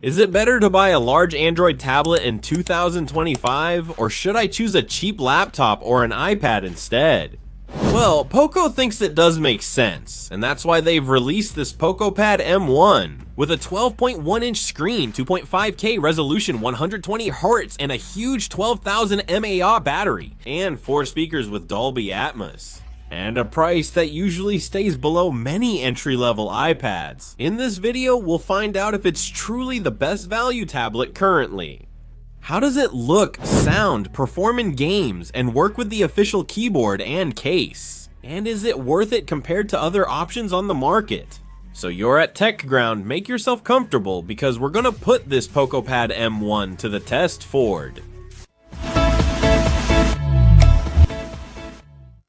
Is it better to buy a large Android tablet in 2025, or should I choose a cheap laptop or an iPad instead? Well, POCO thinks it does make sense, and that's why they've released this POCO Pad M1 with a 12.1-inch screen, 2.5K resolution, 120Hz, and a huge 12,000 mAh battery, and 4 speakers with Dolby Atmos. And a price that usually stays below many entry-level iPads. In this video, we'll find out if it's truly the best value tablet currently. How does it look, sound, perform in games, and work with the official keyboard and case? And is it worth it compared to other options on the market? So you're at TechGround, make yourself comfortable because we're gonna put this POCO Pad M1 to the test forward.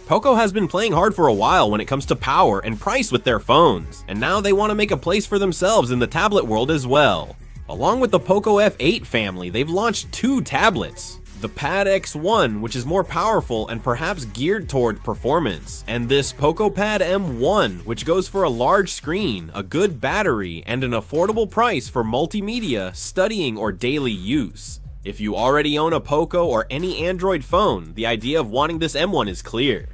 POCO has been playing hard for a while when it comes to power and price with their phones, and now they want to make a place for themselves in the tablet world as well. Along with the POCO F8 family, they've launched 2 tablets. The Pad X1, which is more powerful and perhaps geared toward performance, and this POCO Pad M1, which goes for a large screen, a good battery, and an affordable price for multimedia, studying, or daily use. If you already own a POCO or any Android phone, the idea of wanting this M1 is clear.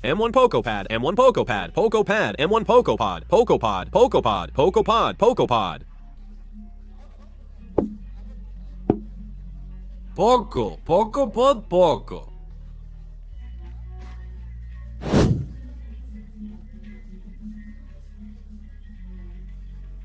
M1 POCO Pad, M1 POCO Pad, POCO Pad, M1 POCO Pod, POCO Pod, POCO Pod, POCO Pod, POCO Pod. POCO, POCO Pod, POCO.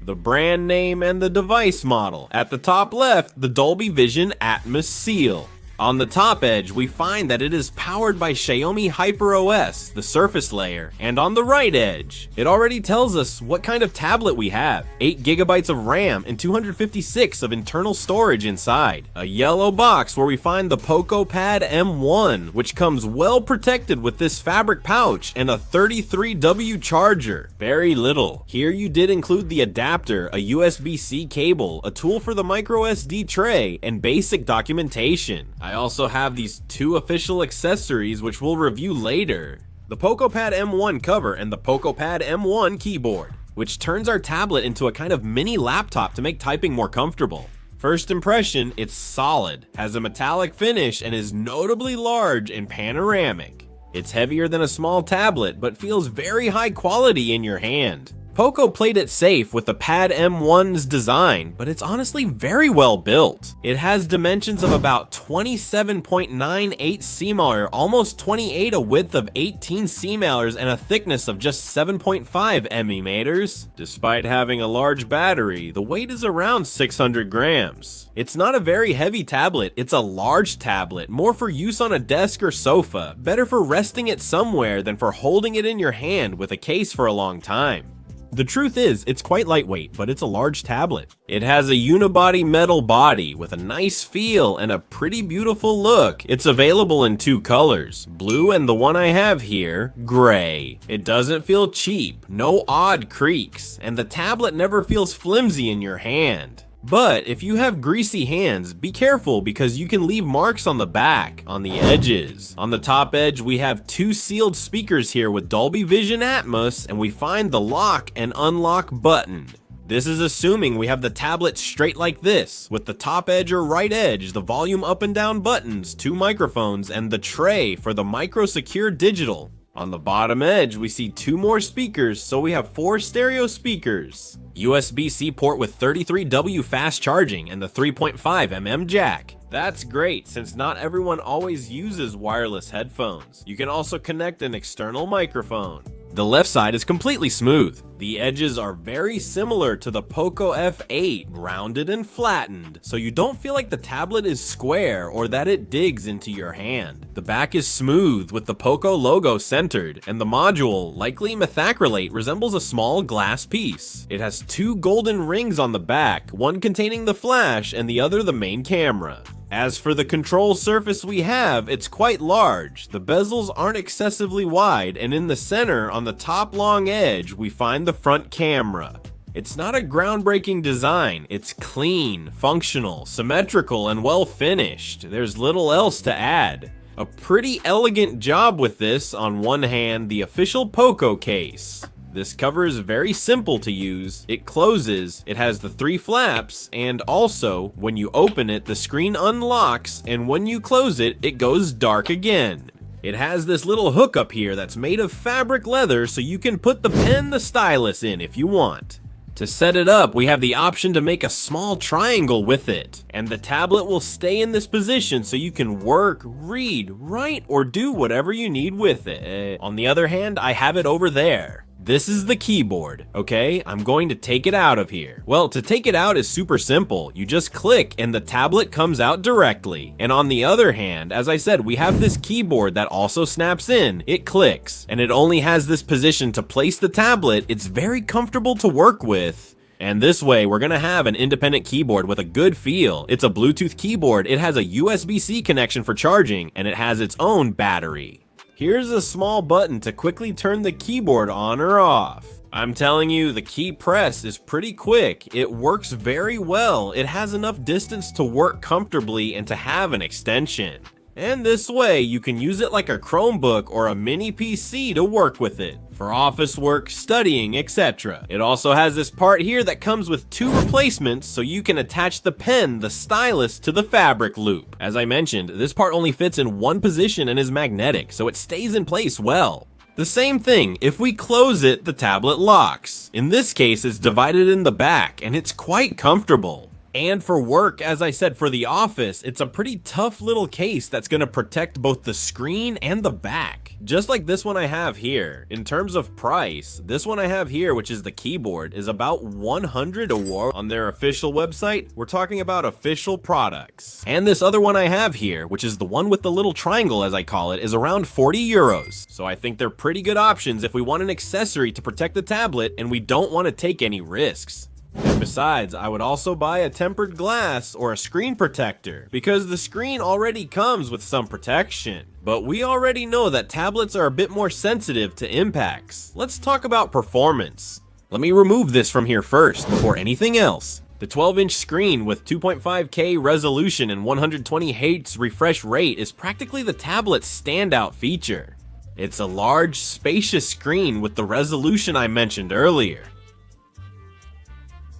The brand name and the device model. At the top left, the Dolby Vision Atmos seal. On the top edge, we find that it is powered by Xiaomi HyperOS, the surface layer, and on the right edge, it already tells us what kind of tablet we have. 8 GB of RAM and 256 of internal storage inside. A yellow box where we find the POCO Pad M1, which comes well protected with this fabric pouch and a 33W charger. Very little. Here you did include the adapter, a USB-C cable, a tool for the microSD tray, and basic documentation. I also have these 2 official accessories which we'll review later. The POCO Pad M1 cover and the POCO Pad M1 keyboard, which turns our tablet into a kind of mini laptop to make typing more comfortable. First impression, it's solid, has a metallic finish, and is notably large and panoramic. It's heavier than a small tablet, but feels very high quality in your hand. POCO played it safe with the Pad M1's design, but it's honestly very well built. It has dimensions of about 27.98 cm, almost 28, a width of 18 cm, and a thickness of just 7.5 mm. Despite having a large battery, the weight is around 600 grams. It's not a very heavy tablet, it's a large tablet, more for use on a desk or sofa, better for resting it somewhere than for holding it in your hand with a case for a long time. The truth is, it's quite lightweight, but it's a large tablet. It has a unibody metal body with a nice feel and a pretty beautiful look. It's available in 2 colors, blue and the one I have here, gray. It doesn't feel cheap, no odd creaks, and the tablet never feels flimsy in your hand. But if you have greasy hands, be careful because you can leave marks on the back, on the edges. On the top edge, we have 2 sealed speakers here with Dolby Vision Atmos, and we find the lock and unlock button. This is assuming we have the tablet straight like this, with the top edge or right edge, the volume up and down buttons, 2 microphones, and the tray for the micro secure digital. On the bottom edge, we see 2 more speakers, so we have 4 stereo speakers. USB-C port with 33W fast charging and the 3.5mm jack. That's great, since not everyone always uses wireless headphones. You can also connect an external microphone. The left side is completely smooth. The edges are very similar to the POCO F8, rounded and flattened, so you don't feel like the tablet is square or that it digs into your hand. The back is smooth with the POCO logo centered, and the module, likely methacrylate, resembles a small glass piece. It has 2 golden rings on the back, one containing the flash and the other the main camera. As for the control surface we have, it's quite large. The bezels aren't excessively wide, and in the center, on the top long edge, we find the front camera. It's not a groundbreaking design, it's clean, functional, symmetrical, and well finished. There's little else to add. A pretty elegant job with this. On one hand, the official POCO case. This cover is very simple to use. It closes, it has the 3 flaps, and also, when you open it, the screen unlocks, and when you close it, it goes dark again. It has this little hook up here that's made of fabric leather, so you can put the pen, the stylus in if you want. To set it up, we have the option to make a small triangle with it, and the tablet will stay in this position so you can work, read, write, or do whatever you need with it. On the other hand, I have it over there. This is the keyboard, okay? I'm going to take it out of here. Well, to take it out is super simple. You just click and the tablet comes out directly. And on the other hand, as I said, we have this keyboard that also snaps in. It clicks, and it only has this position to place the tablet. It's very comfortable to work with. And this way, we're gonna have an independent keyboard with a good feel. It's a Bluetooth keyboard, it has a USB-C connection for charging, and it has its own battery. Here's a small button to quickly turn the keyboard on or off. I'm telling you, the key press is pretty quick. It works very well. It has enough distance to work comfortably and to have an extension. And this way, you can use it like a Chromebook or a mini PC to work with it, for office work, studying, etc. It also has this part here that comes with 2 replacements, so you can attach the pen, the stylus, to the fabric loop. As I mentioned, this part only fits in one position and is magnetic, so it stays in place well. The same thing, if we close it, the tablet locks. In this case, it's divided in the back, and it's quite comfortable. And for work, as I said, for the office, it's a pretty tough little case that's gonna protect both the screen and the back. Just like this one I have here. In terms of price, this one I have here, which is the keyboard, is about 100 award on their official website. We're talking about official products. And this other one I have here, which is the one with the little triangle as I call it, is around 40 euros. So I think they're pretty good options if we want an accessory to protect the tablet and we don't want to take any risks. And besides, I would also buy a tempered glass or a screen protector, because the screen already comes with some protection. But we already know that tablets are a bit more sensitive to impacts. Let's talk about performance. Let me remove this from here first, before anything else. The 12-inch screen with 2.5K resolution and 120Hz refresh rate is practically the tablet's standout feature. It's a large, spacious screen with the resolution I mentioned earlier.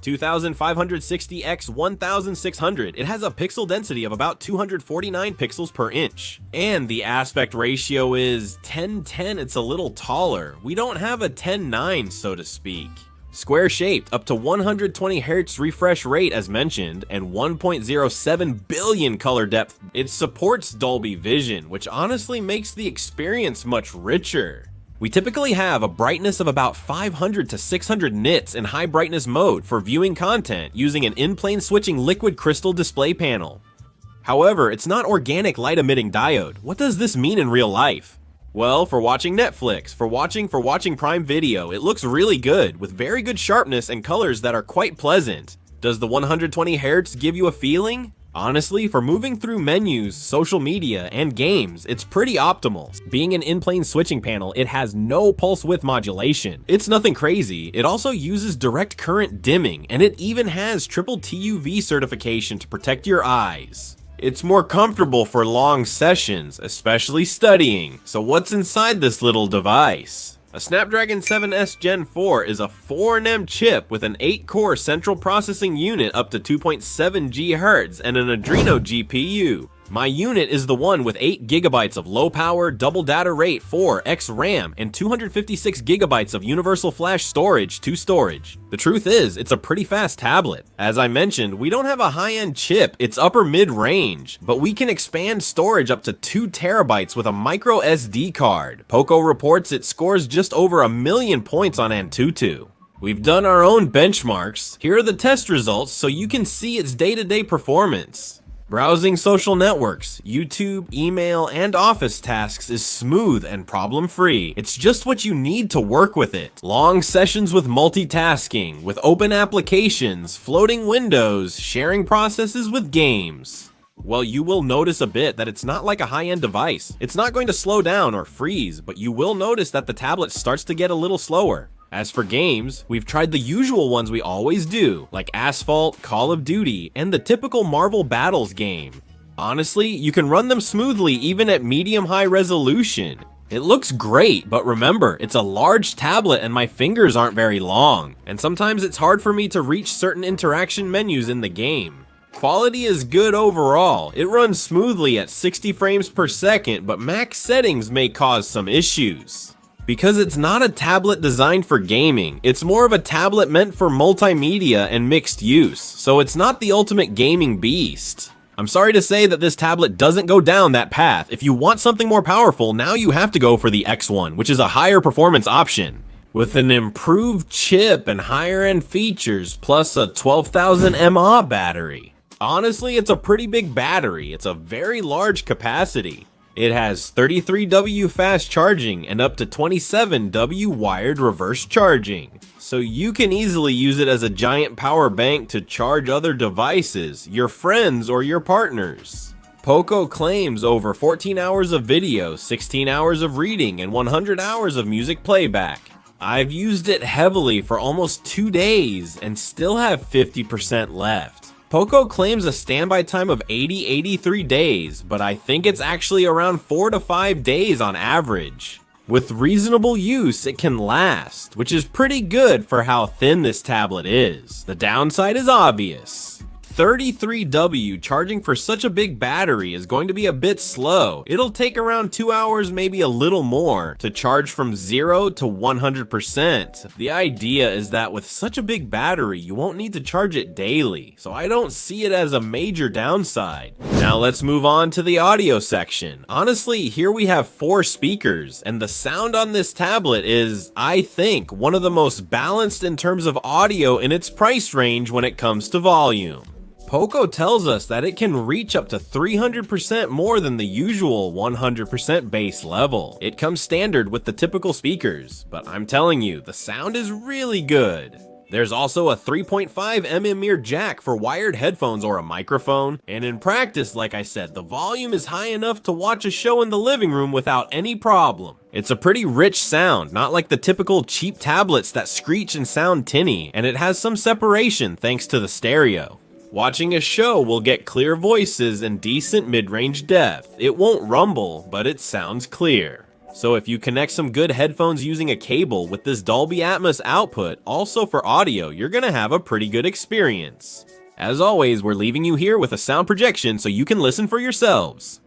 2560 x 1600. It has a pixel density of about 249 pixels per inch. And the aspect ratio is 10:10. It's a little taller. We don't have a 10:9, so to speak. Square shaped, up to 120 Hz refresh rate as mentioned, and 1.07 billion color depth. It supports Dolby Vision, which honestly makes the experience much richer. We typically have a brightness of about 500 to 600 nits in high brightness mode for viewing content using an in-plane switching liquid crystal display panel. However, it's not organic light emitting diode. What does this mean in real life? Well, for watching Netflix, for watching Prime Video, it looks really good with very good sharpness and colors that are quite pleasant. Does the 120 Hz give you a feeling? Honestly, for moving through menus, social media, and games, it's pretty optimal. Being an in-plane switching panel, it has no pulse width modulation. It's nothing crazy. It also uses direct current dimming, and it even has triple TUV certification to protect your eyes. It's more comfortable for long sessions, especially studying. So what's inside this little device? A Snapdragon 7S Gen 4 is a 4nm chip with an 8-core central processing unit up to 2.7 GHz and an Adreno GPU. My unit is the one with 8GB of low-power, double data rate 4x RAM and 256GB of universal flash storage to storage. The truth is, it's a pretty fast tablet. As I mentioned, we don't have a high-end chip, it's upper mid-range, but we can expand storage up to 2TB with a micro SD card. POCO reports it scores just over 1 million points on Antutu. We've done our own benchmarks. Here are the test results so you can see its day-to-day performance. Browsing social networks, YouTube, email, and office tasks is smooth and problem-free. It's just what you need to work with it. Long sessions with multitasking, with open applications, floating windows, sharing processes with games. Well, you will notice a bit that it's not like a high-end device. It's not going to slow down or freeze, but you will notice that the tablet starts to get a little slower. As for games, we've tried the usual ones we always do, like Asphalt, Call of Duty, and the typical Marvel Battles game. Honestly, you can run them smoothly even at medium-high resolution. It looks great, but remember, it's a large tablet and my fingers aren't very long, and sometimes it's hard for me to reach certain interaction menus in the game. Quality is good overall. It runs smoothly at 60 frames per second, but max settings may cause some issues. Because it's not a tablet designed for gaming, it's more of a tablet meant for multimedia and mixed use, so it's not the ultimate gaming beast. I'm sorry to say that this tablet doesn't go down that path. If you want something more powerful, now you have to go for the X1, which is a higher performance option. With an improved chip and higher end features, plus a 12,000 mAh battery. Honestly, it's a pretty big battery. It's a very large capacity. It has 33W fast charging and up to 27W wired reverse charging. So you can easily use it as a giant power bank to charge other devices, your friends, or your partners. POCO claims over 14 hours of video, 16 hours of reading, and 100 hours of music playback. I've used it heavily for almost 2 days and still have 50% left. POCO claims a standby time of 83 days, but I think it's actually around 4 to 5 days on average. With reasonable use, it can last, which is pretty good for how thin this tablet is. The downside is obvious. 33W charging for such a big battery is going to be a bit slow. It'll take around 2 hours, maybe a little more, to charge from 0 to 100%. The idea is that with such a big battery, you won't need to charge it daily, so I don't see it as a major downside. Now let's move on to the audio section. Honestly, here we have 4 speakers, and the sound on this tablet is, I think, one of the most balanced in terms of audio in its price range when it comes to volume. POCO tells us that it can reach up to 300% more than the usual 100% bass level. It comes standard with the typical speakers, but I'm telling you, the sound is really good. There's also a 3.5mm ear jack for wired headphones or a microphone, and in practice, like I said, the volume is high enough to watch a show in the living room without any problem. It's a pretty rich sound, not like the typical cheap tablets that screech and sound tinny, and it has some separation thanks to the stereo. Watching a show will get clear voices and decent mid-range depth. It won't rumble, but it sounds clear. So if you connect some good headphones using a cable with this Dolby Atmos output, also for audio, you're gonna have a pretty good experience. As always, we're leaving you here with a sound projection so you can listen for yourselves.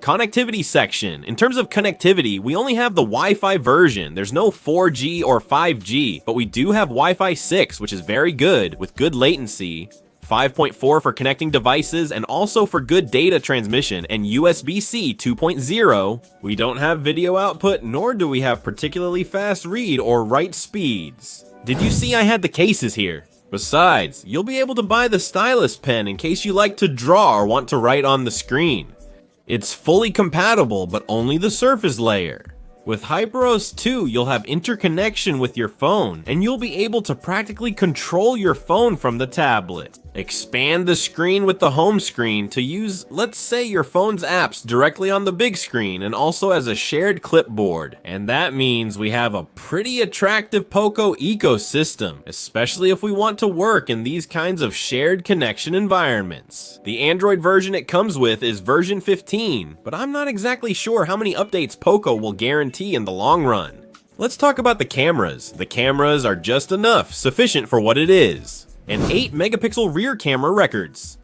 Connectivity section. In terms of connectivity, we only have the Wi-Fi version. There's no 4G or 5G, but we do have Wi-Fi 6, which is very good, with good latency, 5.4 for connecting devices, and also for good data transmission, and USB-C 2.0. We don't have video output, nor do we have particularly fast read or write speeds. Did you see I had the cases here? Besides, you'll be able to buy the stylus pen in case you like to draw or want to write on the screen. It's fully compatible, but only the surface layer. With HyperOS 2, you'll have interconnection with your phone, and you'll be able to practically control your phone from the tablet. Expand the screen with the home screen to use, let's say, your phone's apps directly on the big screen and also as a shared clipboard. And that means we have a pretty attractive POCO ecosystem, especially if we want to work in these kinds of shared connection environments. The Android version it comes with is version 15, but I'm not exactly sure how many updates POCO will guarantee in the long run. Let's talk about the cameras. The cameras are just enough, sufficient for what it is. An 8 megapixel rear camera records.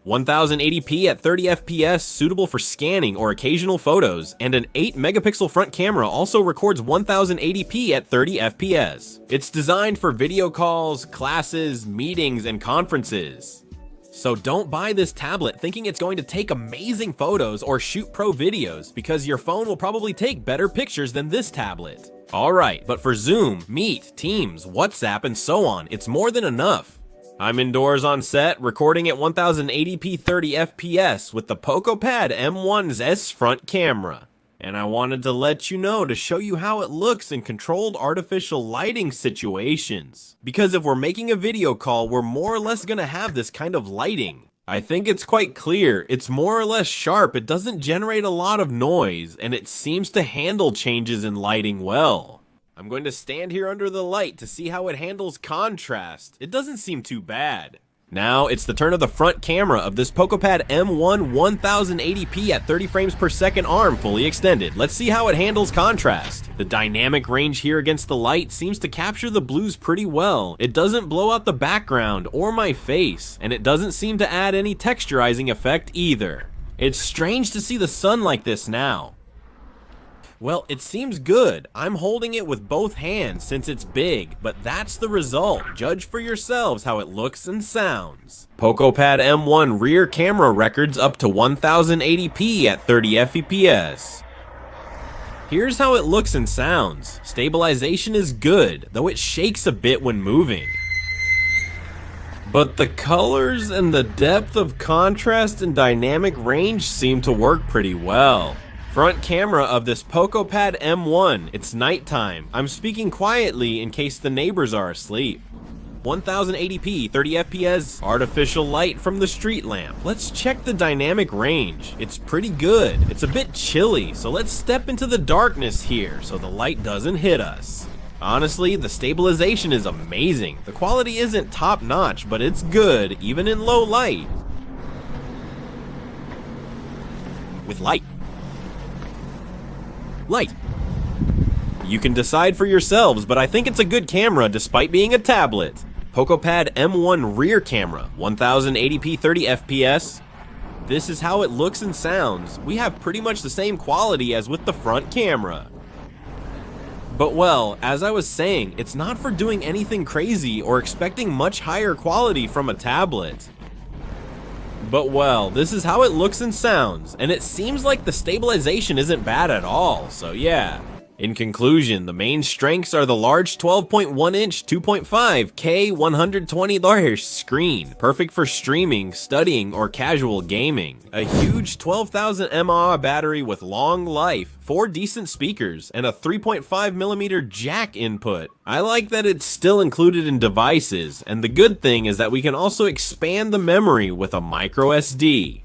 1080p at 30 FPS, suitable for scanning or occasional photos, and an 8 megapixel front camera also records 1080p at 30 FPS. It's designed for video calls, classes, meetings, and conferences. So don't buy this tablet thinking it's going to take amazing photos or shoot pro videos, because your phone will probably take better pictures than this tablet. Alright, but for Zoom, Meet, Teams, WhatsApp, and so on, it's more than enough. I'm indoors on set, recording at 1080p 30 FPS with the POCO Pad M1's S front camera. And I wanted to let you know to show you how it looks in controlled artificial lighting situations. Because if we're making a video call, we're more or less gonna have this kind of lighting. I think it's quite clear, it's more or less sharp, it doesn't generate a lot of noise, and it seems to handle changes in lighting well. I'm going to stand here under the light to see how it handles contrast. It doesn't seem too bad. Now, it's the turn of the front camera of this POCO Pad M1 1080p at 30 frames per second arm fully extended. Let's see how it handles contrast. The dynamic range here against the light seems to capture the blues pretty well. It doesn't blow out the background or my face, and it doesn't seem to add any texturizing effect either. It's strange to see the sun like this now. Well, it seems good. I'm holding it with both hands since it's big, but that's the result. Judge for yourselves how it looks and sounds. POCO Pad M1 rear camera records up to 1080p at 30 fps. Here's how it looks and sounds. Stabilization is good, though it shakes a bit when moving. But the colors and the depth of contrast and dynamic range seem to work pretty well. Front camera of this POCO Pad M1, it's nighttime. I'm speaking quietly in case the neighbors are asleep. 1080p, 30 FPS, artificial light from the street lamp. Let's check the dynamic range. It's pretty good. It's a bit chilly, so let's step into the darkness here so the light doesn't hit us. Honestly, the stabilization is amazing. The quality isn't top notch, but it's good, even in low light. With light. Light. You can decide for yourselves, but I think it's a good camera despite being a tablet. POCO Pad M1 rear camera, 1080p 30 FPS. This is how it looks and sounds. We have pretty much the same quality as with the front camera. But well, as I was saying, it's not for doing anything crazy or expecting much higher quality from a tablet. But well, this is how it looks and sounds, and it seems like the stabilization isn't bad at all, so yeah. In conclusion, the main strengths are the large 12.1-inch 2.5K 120Hz screen, perfect for streaming, studying, or casual gaming. A huge 12,000 mAh battery with long life, 4 decent speakers, and a 3.5mm jack input. I like that it's still included in devices, and the good thing is that we can also expand the memory with a microSD.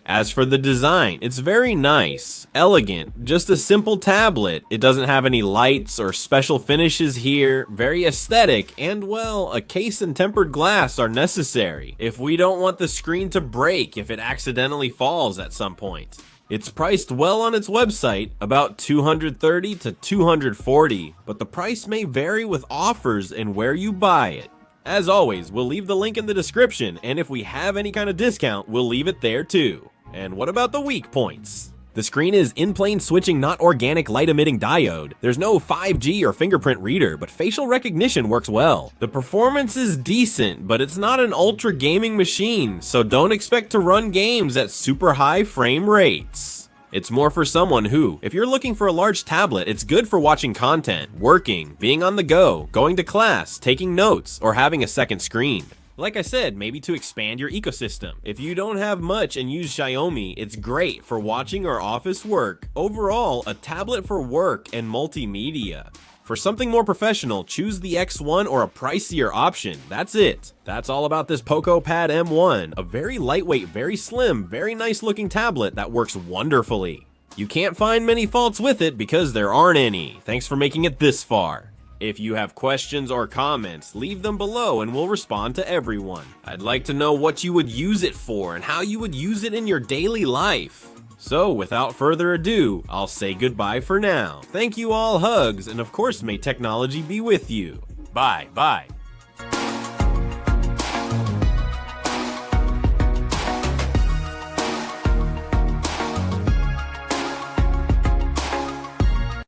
As for the design, it's very nice, elegant, just a simple tablet. It doesn't have any lights or special finishes here, very aesthetic, and well, a case and tempered glass are necessary if we don't want the screen to break if it accidentally falls at some point. It's priced well on its website, about $230 to $240, but the price may vary with offers and where you buy it. As always, we'll leave the link in the description, and if we have any kind of discount, we'll leave it there too. And what about the weak points? The screen is in-plane switching, not organic light-emitting diode. There's no 5G or fingerprint reader, but facial recognition works well. The performance is decent, but it's not an ultra gaming machine, so don't expect to run games at super high frame rates. It's more for someone who, if you're looking for a large tablet, it's good for watching content, working, being on the go, going to class, taking notes, or having a second screen. Like I said, maybe to expand your ecosystem. If you don't have much and use Xiaomi, it's great for watching or office work. Overall, a tablet for work and multimedia. For something more professional, choose the X1 or a pricier option. That's it. That's all about this POCO Pad M1, a very lightweight, very slim, very nice looking tablet that works wonderfully. You can't find many faults with it because there aren't any. Thanks for making it this far. If you have questions or comments, leave them below and we'll respond to everyone. I'd like to know what you would use it for and how you would use it in your daily life. So without further ado, I'll say goodbye for now. Thank you all, hugs, and of course may technology be with you. Bye.